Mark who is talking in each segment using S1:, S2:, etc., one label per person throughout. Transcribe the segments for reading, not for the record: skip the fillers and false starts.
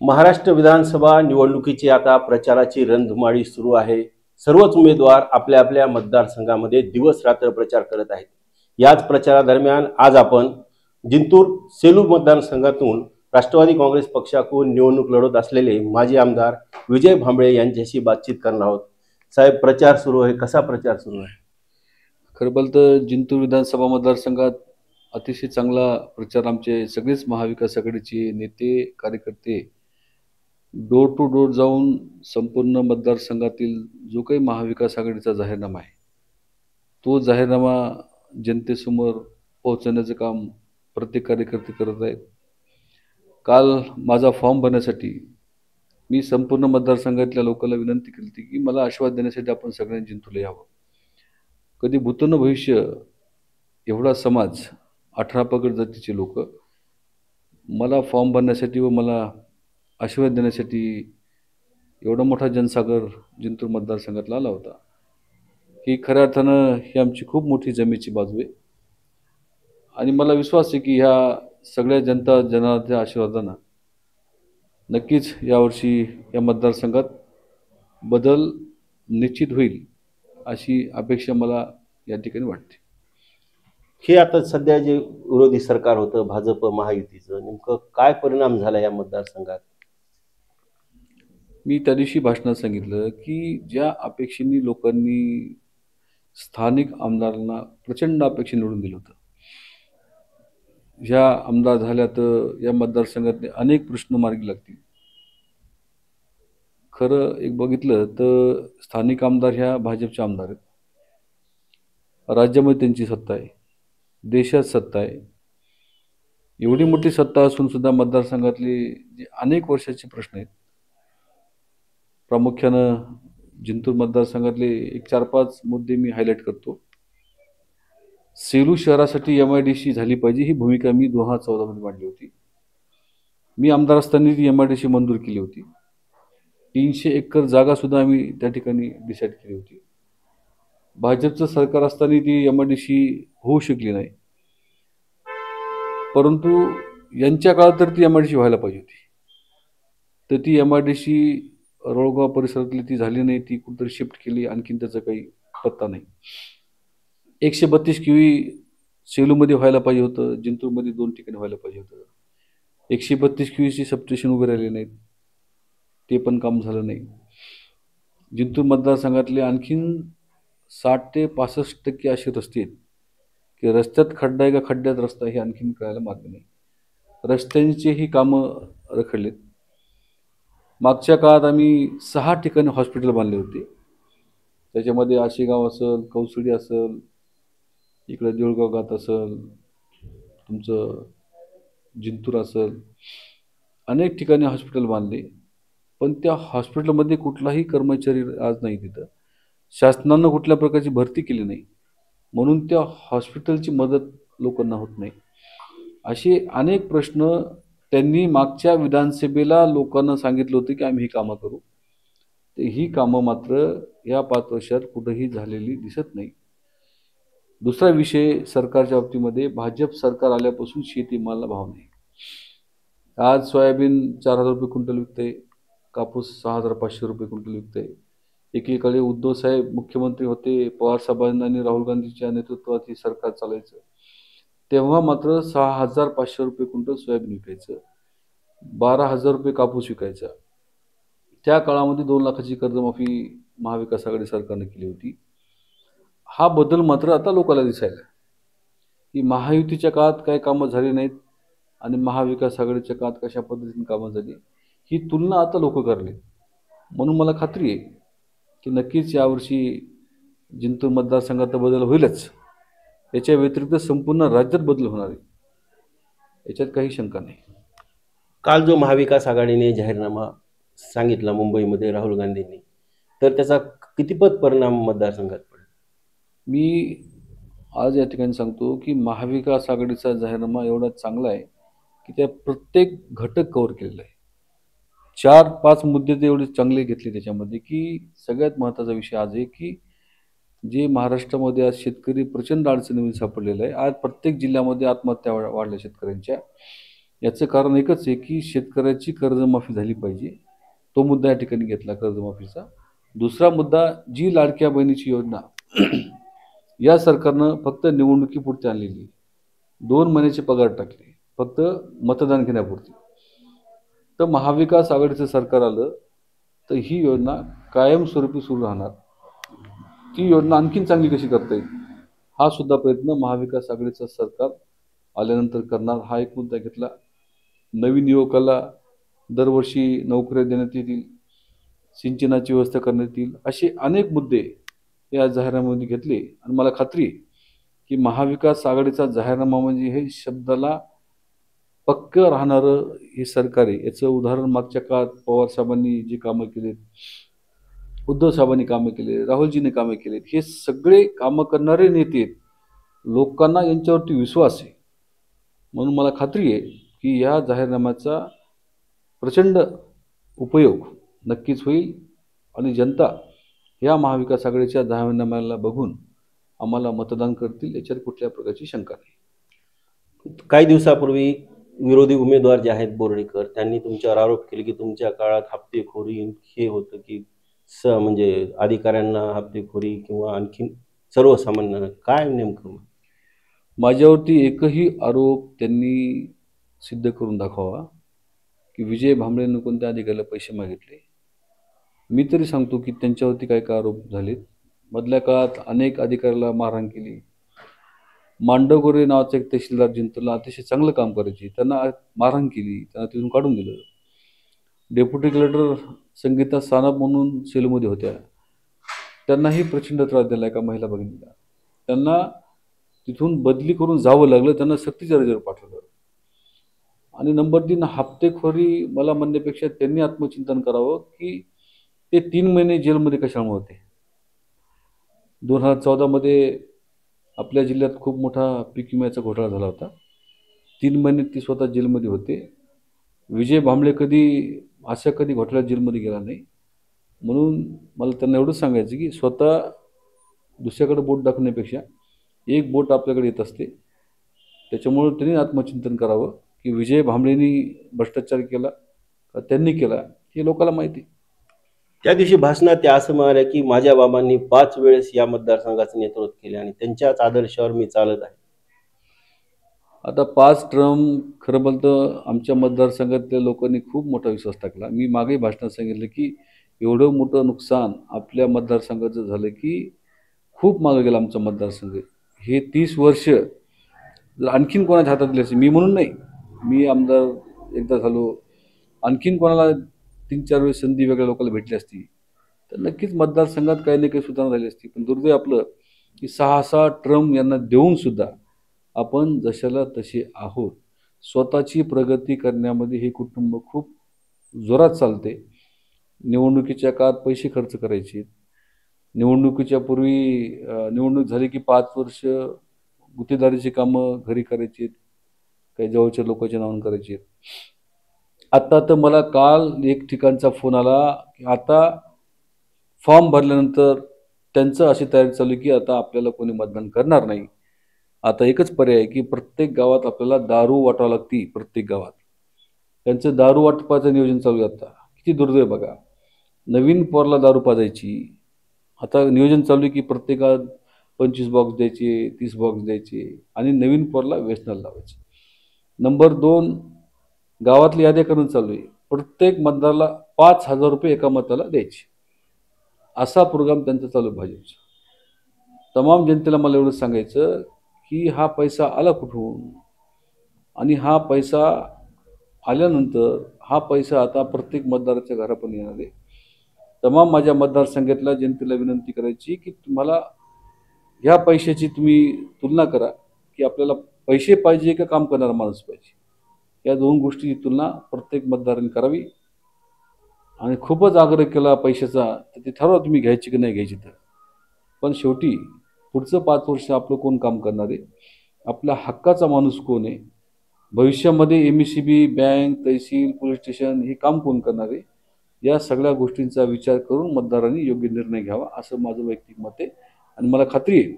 S1: महाराष्ट्र विधानसभा निवडणुकीची आता प्रचाराची रणधुमाळी सुरू आहे. सर्वच उमेदवार आपल्या आपल्या मतदारसंघामध्ये दिवस रात्र प्रचार करत आहेत. याच प्रचारादरम्यान आज आपण जिंतूर सेलू मतदारसंघातून राष्ट्रवादी काँग्रेस पक्षाकडून निवडणूक लढवत असलेले माजी आमदार विजय भांबळे यांच्याशी बातचीत करणार आहोत. साहेब, प्रचार सुरू आहे, कसा प्रचार सुरू आहे?
S2: खरं बोलतं तर जिंतूर विधानसभा मतदारसंघात अतिशय चांगला प्रचार आमचे सगळेच महाविकास आघाडीचे नेते कार्यकर्ते डोर टू डोर जाऊन संपूर्ण मतदारसंघातील जो काही महाविकास आघाडीचा जाहीरनामा आहे तो जाहीरनामा जनतेसमोर पोहोचवण्याचं काम प्रत्येक कार्यकर्ते करत आहेत. काल माझा फॉर्म भरण्यासाठी मी संपूर्ण मतदारसंघातल्या लोकांना विनंती केली होती की मला आशीर्वाद देण्यासाठी आपण सगळ्यांनी जिंतूरला यावं. कधी भूतन भविष्य एवढा समाज 18 पगड जातीचे लोक मला फॉर्म भरण्यासाठी व मला आशीर्वाद देण्यासाठी एवढा मोठा जनसागर जिंतूर मतदारसंघातला आला होता. ही खऱ्या अर्थानं ही आमची खूप मोठी जमेची बाजू आहे आणि मला विश्वास आहे की ह्या सगळ्या जनता जनाच्या आशीर्वादानं नक्कीच यावर्षी या मतदारसंघात बदल निश्चित होईल अशी अपेक्षा मला या ठिकाणी वाटते.
S1: हे आता सध्या जे विरोधी सरकार होतं भाजप महायुतीचं, नेमकं काय परिणाम झाला या मतदारसंघात?
S2: मी त्या दिवशी भाषणात सांगितलं की ज्या अपेक्षेने लोकांनी स्थानिक आमदारांना प्रचंड अपेक्षा निवडून दिलं होतं, ह्या आमदार झाल्या तर या मतदारसंघातले अनेक प्रश्न मार्गी लागतील. खरं एक बघितलं तर स्थानिक आमदार ह्या भाजपचे आमदार आहेत. राज्यामध्ये त्यांची सत्ता आहे, देशात सत्ता आहे. एवढी मोठी सत्ता असून सुद्धा मतदारसंघातले जे अनेक वर्षाचे प्रश्न आहेत, प्रामुख्यानं जिंतूर मतदारसंघातले एक 4-5 मुद्दे मी हायलाईट करतो. सेलू शहरासाठी MIDC झाली पाहिजे ही भूमिका मी 2014 मध्ये मांडली होती. मी आमदार असताना ती MIDC मंजूर केली होती. 300 एकर जागा सुद्धा आम्ही त्या ठिकाणी डिसाईड केली होती. भाजपचं सरकार असताना ती MIDC होऊ शकली नाही, परंतु यांच्या काळात तर ती MIDC व्हायला पाहिजे होती. तर ती MIDC रोळगाव परिसरातली ती झाली नाही, ती कुठेतरी शिफ्ट केली, आणखीन त्याचा काही पत्ता नाही. 132 KV सेलूमध्ये व्हायला पाहिजे होतं, जिंतूरमध्ये 2 ठिकाणी व्हायला पाहिजे होतं. 132 KVची सबस्टेशन उभे राहिले नाहीत, ते पण काम झालं नाही. जिंतूर मतदारसंघातले आणखीन 60 ते 65% असे रस्ते आहेत की रस्त्यात खड्डा आहे का खड्ड्यात रस्ता हे आणखीन कळायला मार्ग नाही. रस्त्यांचेही कामं रखडलेत. मागच्या काळात आम्ही 6 ठिकाणी हॉस्पिटल बांधले होते. त्याच्यामध्ये आशेगाव असेल, कौसडी असेल, इकडे देऊळगाव घाट असेल, तुमचं जिंतूर असेल, अनेक ठिकाणी हॉस्पिटल बांधले. पण त्या हॉस्पिटलमध्ये कुठलाही कर्मचारी आज नाही. तिथं शासनानं कुठल्या प्रकारची भरती केली नाही, म्हणून त्या हॉस्पिटलची मदत लोकांना होत नाही. असे अनेक प्रश्न त्यांनी मागच्या विधानसभेला लोकांना सांगितलं होतं की आम्ही ही कामं करू. तर ही कामं मात्र या 5 वर्षात कुठंही झालेली दिसत नाही. दुसरा विषय सरकारच्या बाबतीमध्ये, भाजप सरकार आल्यापासून शेतीमालाला भाव नाही. आज सोयाबीन 4,000 रुपये क्विंटल विकते, कापूस 6,500 रुपये क्विंटल विकते. एकीकडे उद्धव साहेब मुख्यमंत्री होते, पवार साहेबांनी आणि राहुल गांधीच्या नेतृत्वात ही सरकार चालायचं, तेव्हा मात्र 6,500 रुपये क्विंटल सोयाबीन विकायचं, 12,000 रुपये कापूस विकायचा. त्या काळामध्ये 2 लाखाची कर्जमाफी महाविकास आघाडी सरकारने केली होती. हा बदल मात्र आता लोकांना दिसायला की महायुतीच्या काळात काय कामं झाली नाहीत आणि महाविकास आघाडीच्या काळात कशा पद्धतीने कामं झाली, ही तुलना आता लोक करले. म्हणून मला खात्री आहे की नक्कीच यावर्षी जिंतूर मतदारसंघात बदल होईलच. याच्या व्यतिरिक्त संपूर्ण राज्यात बदल होणार आहे, याच्यात काही शंका नाही.
S1: काल जो महाविकास आघाडीने जाहीरनामा सांगितला मुंबईमध्ये राहुल गांधींनी, तर त्याचा कितीपत परिणाम मतदारसंघात पडेल?
S2: मी आज या ठिकाणी सांगतो की महाविकास आघाडीचा जाहीरनामा एवढा चांगला आहे की त्या प्रत्येक घटक कव्हर केलेला आहे. 4-5 मुद्दे ते एवढे चांगले घेतले त्याच्यामध्ये की सगळ्यात महत्त्वाचा विषय आज आहे की जे महाराष्ट्रामध्ये आज शेतकरी प्रचंड अडचणीमध्ये सापडलेला आहे. आज प्रत्येक जिल्ह्यामध्ये आत्महत्या वाढल्या शेतकऱ्यांच्या. याचं कारण एकच आहे की शेतकऱ्याची कर्जमाफी झाली पाहिजे. तो मुद्दा या ठिकाणी घेतला कर्जमाफीचा. दुसरा मुद्दा, जी लाडक्या बहिणीची योजना या सरकारनं फक्त निवडणुकीपुरती आणलेली, 2 महिन्याचे पगार टाकले फक्त मतदान घेण्यापुरती. तर महाविकास आघाडीचं सरकार आलं तर ही योजना कायमस्वरूपी सुरू राहणार. ती योजना आणखीन चांगली कशी करता येईल हा सुद्धा प्रयत्न महाविकास आघाडीचं सरकार आल्यानंतर करणार. हा एक मुद्दा घेतला. नवीन युवकाला दरवर्षी नोकऱ्या देण्यात येतील, सिंचनाची व्यवस्था करण्यात येईल, असे अनेक मुद्दे या जाहीरनाम्यामध्ये घेतले. आणि मला खात्री आहे की महाविकास आघाडीचा जाहीरनामा म्हणजे हे शब्दाला पक्क राहणारं हे सरकार आहे. याचं उदाहरण मागच्या काळात पवार साहेबांनी जे कामं केलेत, उद्धव साहेबांनी कामं केले, राहुलजीने कामं केलेत, हे सगळे कामं करणारे नेते आहेत. लोकांना यांच्यावरती विश्वास आहे. म्हणून मला खात्री आहे की या जाहीरनाम्याचा प्रचंड उपयोग नक्कीच होईल आणि जनता या महाविकास आघाडीच्या जाहीरनाम्याला बघून आम्हाला मतदान करतील, याच्यात कुठल्या प्रकारची शंका नाही.
S1: काही दिवसापूर्वी विरोधी उमेदवार जे आहेत बोर्डीकर, त्यांनी तुमच्यावर आरोप केले की तुमच्या काळात हप्तेखोरी हे होतं की म्हणजे अधिकाऱ्यांना हप्तेखोरी किंवा आणखीन सर्वसामान्यांना काय नेमकं?
S2: माझ्यावरती एकही आरोप त्यांनी सिद्ध करून दाखवावा की विजय भांबळेंनी कोणत्या अधिकाऱ्याला पैसे मागितले. मी तरी सांगतो की त्यांच्यावरती काय काय आरोप झालेत. मधल्या काळात अनेक अधिकाऱ्याला मारहाण केली. मांडवगोरे नावाचा एक तहसीलदार जिंतूरला अतिशय चांगलं काम करायचे, त्यांना मारहाण केली, त्यांना तिथून काढून दिलं. डेप्युटी कलेक्टर संगीता सानप म्हणून सेलूमध्ये होत्या, त्यांनाही प्रचंड त्रास दिला एका महिला भगिनीला. त्यांना तिथून बदली करून जावं लागलं, त्यांना सक्तीच्या रजेवर पाठवलं. आणि नंबर 3, हप्तेखोरी मला म्हणण्यापेक्षा त्यांनी आत्मचिंतन करावं की ते 3 महिने जेलमध्ये कशामुळे होते. 2014 आपल्या जिल्ह्यात खूप मोठा पीक विम्याचा घोटाळा झाला होता. 3 महिने ती स्वतः जेलमध्ये होते. विजय भांबळे कधी घोटाळ्यात जेलमध्ये गेला नाही. म्हणून मला त्यांना एवढंच सांगायचं की स्वतः दुसऱ्याकडे बोट दाखवण्यापेक्षा एक बोट आपल्याकडे येत असते. त्याच्यामुळे त्यांनी आत्मचिंतन करावं की विजय भांबळेंनी भ्रष्टाचार केला का त्यांनी केला हे लोकांना माहिती.
S1: त्या दिवशी भाषणात त्या असं म्हणाल्या की माझ्या बाबांनी 5 वेळेस या मतदारसंघाचं नेतृत्व केले आणि त्यांच्याच आदर्शावर मी चालत आहे.
S2: आता 5 टर्म खरं बोलतं आमच्या मतदारसंघातल्या लोकांनी खूप मोठा विश्वास टाकला. मी मागे भाषणात सांगितलं की एवढं मोठं नुकसान आपल्या मतदारसंघाचं झालं की खूप मागं गेला आमचा मतदारसंघ. हे 30 वर्ष जर आणखीन कोणाच्या हातात दिले असते, मी म्हणून नाही, मी आमदार एकदा झालो, आणखीन कोणाला 3-4 वेळेस संधी वेगळ्या लोकांना भेटली असती तर नक्कीच मतदारसंघात काही ना काही सुधारणा झाली असती. पण दुर्दैव आपलं की 6 टर्म यांना देऊन सुद्धा आपण जशाला तसे आहोत. स्वतःची प्रगती करण्यामध्ये हे कुटुंब खूप जोरात चालते. निवडणुकीच्या काळात पैसे खर्च करायचे, निवडणुकीच्या पूर्वी निवडणूक झाली की 5 वर्ष गुत्तेदारीची कामं घरी करायची, काही जवळच्या लोकांच्या नावानं करायची. आता तर मला काल एक ठिकाणचा फोन आला की आता फॉर्म भरल्यानंतर त्यांचं अशी तयारी चालू की आता आपल्याला कोणी मतदान करणार नाही. आता एकच पर्याय आहे की प्रत्येक गावात आपल्याला दारू वाटावं लागती. प्रत्येक गावात त्यांचं दारू वाटपाचं नियोजन चालू आहे. आता किती दुर्दैव बघा, नवीन पोरला दारू पाजायची, आता नियोजन चालू आहे की प्रत्येकात 25 बॉक्स द्यायचे, 30 बॉक्स द्यायचे आणि नवीन पोरला व्यसनाला लावायचे. नंबर 2, गावातली याद्या करून चालू आहे. प्रत्येक मतदाराला 5,000 रुपये एका मताला द्यायचे, असा प्रोग्राम त्यांचा चालू आहे भाजपचा. तमाम जनतेला मला एवढंच सांगायचं की हा पैसा आला कुठून आणि हा पैसा आल्यानंतर हा पैसा आता प्रत्येक मतदाराच्या घरापर्यंत येणार आहे. तमाम माझ्या मतदारसंघातल्या जनतेला विनंती करायची की तुम्हाला ह्या पैशाची तुम्ही तुलना करा की आपल्याला पैसे पाहिजे का काम करणारा माणूस पाहिजे. या 2 गोष्टीची तुलना प्रत्येक मतदारांनी करावी. आणि खूपच आग्रह केला पैशाचा तर ते ठरवा तुम्ही घ्यायची की नाही घ्यायची. तर पण शेवटी पुढचं 5 वर्ष आपलं कोण काम करणार आहे, आपल्या हक्काचा माणूस कोण आहे, भविष्यामध्ये MSCB, बँक, तहसील, पोलीस स्टेशन हे काम कोण करणार आहे, या सगळ्या गोष्टींचा विचार करून मतदारांनी योग्य निर्णय घ्यावा असं माझं वैयक्तिक मत आहे. आणि मला खात्री आहे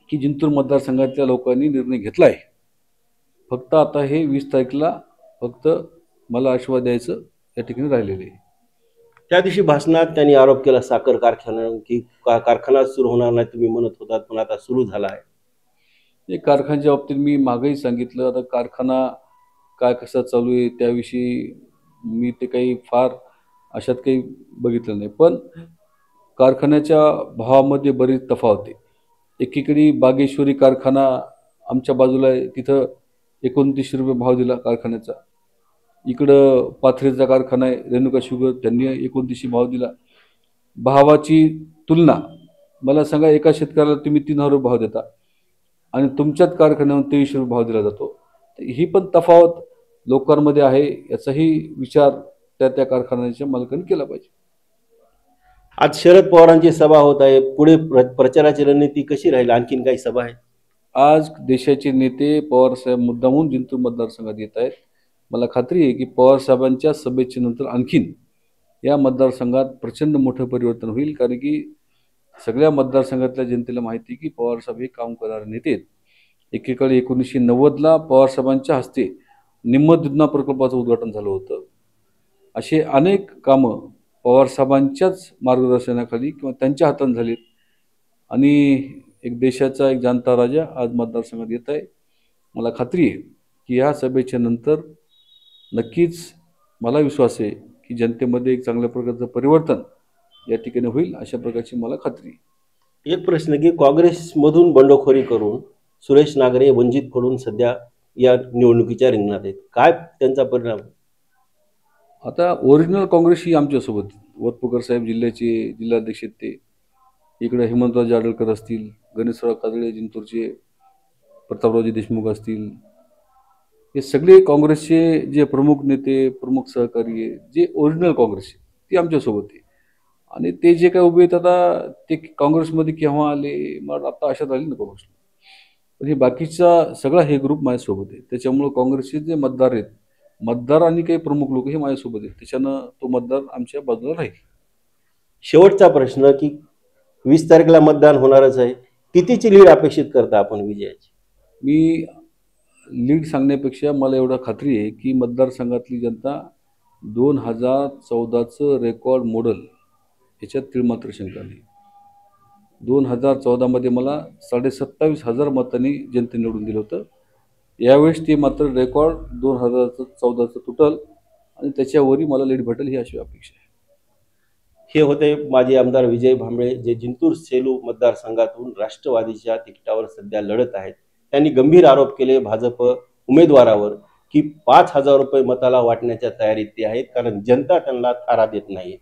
S2: की जिंतूर मतदारसंघातल्या लोकांनी निर्णय घेतला आहे. फक्त आता हे 20 तारखेला फक्त मला आशीर्वाद द्यायचं या ठिकाणी राहिलेलं आहे.
S1: त्या दिवशी भाषणात त्यांनी आरोप केला साखर कारखाना सुरू होणार नाही तुम्ही म्हणत होतात, पण आता सुरू झाला आहे.
S2: हे कारखान्याच्या बाबतीत मी मागेही सांगितलं. आता कारखाना काय कसा चालू आहे त्याविषयी मी ते काही फार अशात काही बघितलं नाही. पण कारखान्याच्या भावामध्ये बरीच तफावत आहे. एकीकडे बागेश्वरी कारखाना आमच्या बाजूला आहे, तिथं 29 रुपये भाव दिला कारखान्याचा. इकडं पाथरेचा कारखाना आहे रेणुका शुगर, त्यांनी 29 भाव दिला. भावाची तुलना मला सांगा, एका शेतकऱ्याला तुम्ही 3,000 रुपये भाव देता आणि तुमच्याच कारखान्यावर 23 रुपये भाव दिला जातो. ही पण तफावत लोकांमध्ये आहे, याचाही विचार त्या कारखान्याच्या मालकांनी केला पाहिजे.
S1: आज शरद पवारांची सभा होत आहे, पुढे प्रचाराची रणनीती कशी राहील? आणखीन काही सभा आहे?
S2: आज देशाचे नेते पवारसाहेब मुद्दामून जिंतूर मतदारसंघात येत आहेत. मला खात्री आहे की पवारसाहेबांच्या सभेच्या नंतर आणखीन या मतदारसंघात प्रचंड मोठं परिवर्तन होईल. कारण की सगळ्या मतदारसंघातल्या जनतेला माहिती आहे की पवारसाहेब हे काम करणारे नेते आहेत. एकीकडे 1990ला पवारसाहेबांच्या हस्ते निम्मदुधना प्रकल्पाचं उद्घाटन झालं होतं. असे अनेक कामं पवारसाहेबांच्याच मार्गदर्शनाखाली किंवा त्यांच्या हाताने झालीत आणि एक देशाचा एक जाणता राजा आज मतदारसंघात येत आहे. मला खात्री आहे की या सभेच्या नंतर नक्कीच मला विश्वास आहे की जनतेमध्ये एक चांगल्या प्रकारचं परिवर्तन या ठिकाणी होईल, अशा प्रकारची मला खात्री आहे.
S1: एक प्रश्न की काँग्रेसमधून बंडखोरी करून सुरेश नागरे वंचितकडून सध्या या निवडणुकीच्या रिंगणात आहेत, काय त्यांचा परिणाम?
S2: आता ओरिजिनल काँग्रेस ही आमच्यासोबत, वरपुकर साहेब जिल्ह्याचे जिल्हाध्यक्ष आहेत ते, इकडे हेमंतराव जाडळकर असतील, गणेशराव काजळे जिंतूरचे, प्रतापरावजी देशमुख असतील, हे सगळे काँग्रेसचे जे प्रमुख नेते प्रमुख सहकारी आहे, जे ओरिजिनल काँग्रेस आहे ती आमच्यासोबत आहे. आणि ते जे काय उभे आहेत आता ते काँग्रेसमध्ये केव्हा आले, मला आता आशात आली ना काँग्रेसला. पण हे बाकीचा सगळा हे ग्रुप माझ्यासोबत आहे. त्याच्यामुळं काँग्रेसचे जे मतदार आहेत, मतदार आणि काही प्रमुख लोक हे माझ्यासोबत आहेत. त्याच्यानं तो मतदार आमच्या बाजूला राहील.
S1: शेवटचा प्रश्न की 20 तारखेला मतदान होणारच आहे, कितीची लीड अपेक्षित करता आपण विजयाची?
S2: मी लीड सांगण्यापेक्षा मला एवढा खात्री आहे की मतदारसंघातली जनता 2014चं रेकॉर्ड मॉडेल याच्यात तिळमात्र शंका नाही. 2014मध्ये मला 27,500 मतांनी जनतेने निवडून दिलं होतं. यावेळेस ते मात्र रेकॉर्ड 2014चं तुटल आणि त्याच्यावरही मला लीड भेटेल ही अशी अपेक्षा आहे.
S1: हे होते माजी आमदार विजय भांबळे, जे जिंतूर सेलू मतदारसंघातून राष्ट्रवादीच्या तिकिटावर सध्या लढत आहेत. त्यांनी गंभीर आरोप केले भाजप उमेदवारावर की 5,000 रुपये मताला वाटण्याच्या तयारीत ते आहेत, कारण जनता त्यांना थारा देत नाही.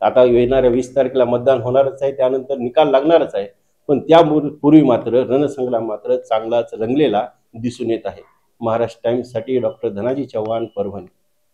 S1: आता येणाऱ्या 20 तारखेला मतदान होणारच आहे, त्यानंतर निकाल लागणारच आहे, पण त्यापूर्वी मात्र रणसंग्राम मात्र चांगलाच रंगलेला दिसून येत आहे. महाराष्ट्र टाइम्ससाठी डॉक्टर धनाजी चव्हाण, परभणी.